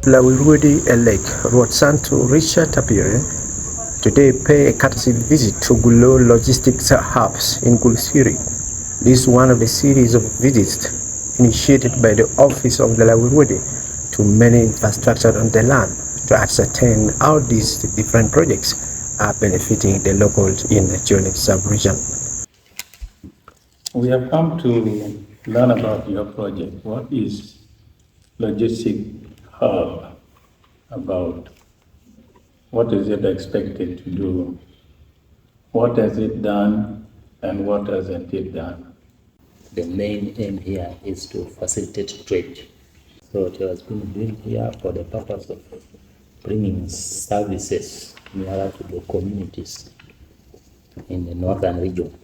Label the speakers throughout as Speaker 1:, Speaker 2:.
Speaker 1: Lawirwodi Acoli Rwot Santo Apire today pay a courtesy visit to Gulu logistics hubs in Gulu City. This is one of the series of visits initiated by the Office of the Lawirwodi to many infrastructure on the land to ascertain how these different projects are benefiting the locals in the Joni sub-region.
Speaker 2: We have come to learn about your project. What is logistic hub about? What is it expected to do? What has it done and what hasn't it done?
Speaker 3: The main aim here is to facilitate trade. So it has been built here for the purpose of bringing services nearer to the communities in the northern region.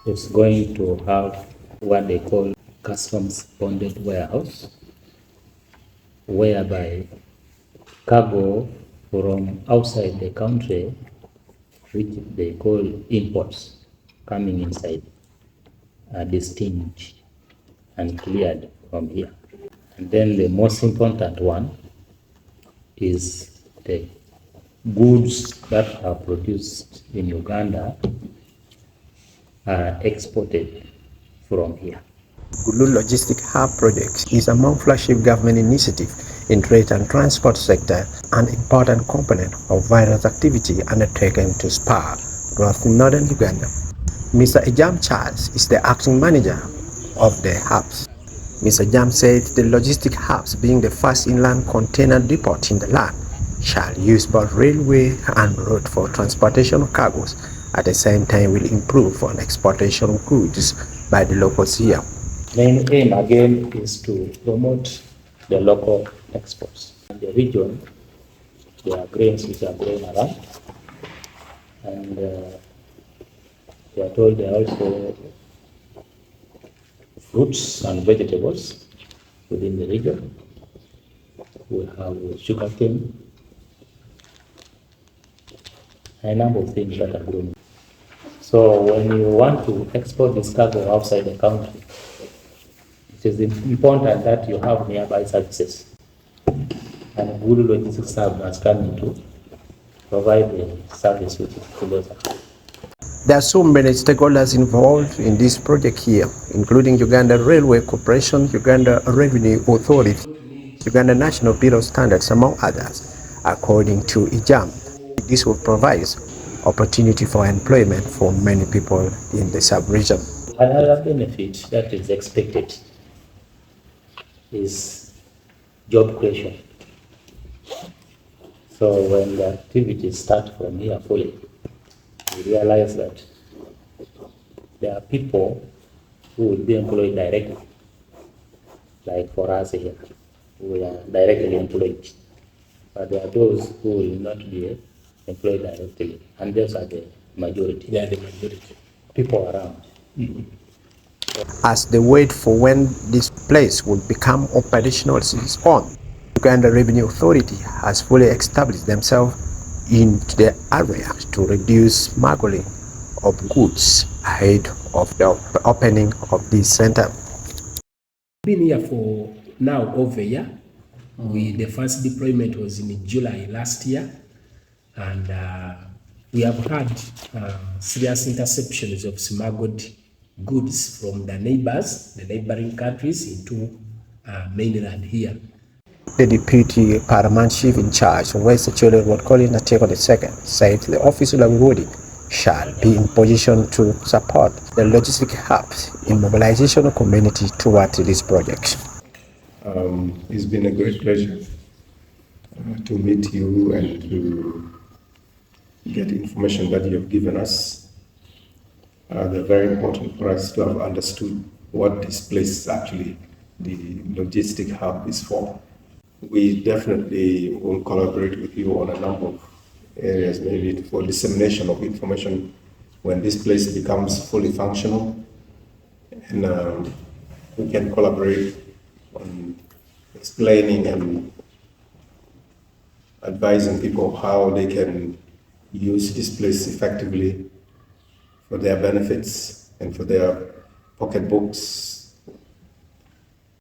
Speaker 3: It's going to have what they call customs bonded warehouse, whereby cargo from outside the country, which they call imports, coming inside, are distinguished and cleared from here. And then the most important one is the goods that are produced in Uganda are exported from here.
Speaker 1: Gulu Logistic Hub project is among flagship government initiative in trade and transport sector, an important component of various activity undertaken to spur growth in northern Uganda. Mr. Ejam Charles is the acting manager of the hubs. Mr. Ejam said the logistic hubs, being the first inland container depot in the land, shall use both railway and road for transportation of cargoes. At the same time, will improve on exportation of goods by the locals here.
Speaker 3: Main aim again is to promote the local exports. In the region, there are grains which are growing around, and we are told there are also fruits and vegetables within the region. We have sugarcane, a number of things that are growing. So when you want to export this cargo outside the country, it is important that you have nearby services. And Gulu Logistics Hub has come in to provide the service which is closer.
Speaker 1: There are so many stakeholders involved in this project here, including Uganda Railway Corporation, Uganda Revenue Authority, Uganda National Bureau of Standards, among others. According to Ejam, this will provide opportunity for employment for many people in the sub-region.
Speaker 3: Another benefit that is expected is job creation. So when the activities start from here fully, we realize that there are people who will be employed directly, like for us here, we are directly employed. But there are those who will not be employed directly, and those are the majority. They are the majority. People around.
Speaker 1: As they wait for when this place will become operational is on, Uganda Revenue Authority has fully established themselves in the area to reduce smuggling of goods ahead of the opening of this center.
Speaker 4: Been here for now over a year. The first deployment was in July last year, and we have had serious interceptions of smuggled goods from the neighbors, the neighboring countries, into mainland here.
Speaker 1: The Deputy Paramount Chief in charge of West Acoli Rwot Colin Ateko II said the Office of Lawirwodi shall be in position to support the logistic hubs in mobilization of community towards this project.
Speaker 5: It's been a great pleasure to meet you and to get information that you have given us. They're very important for us to have understood what this place actually, the logistic hub, is for. We definitely will collaborate with you on a number of areas, maybe for dissemination of information when this place becomes fully functional, and we can collaborate on explaining and advising people how they can use this place effectively for their benefits and for their pocketbooks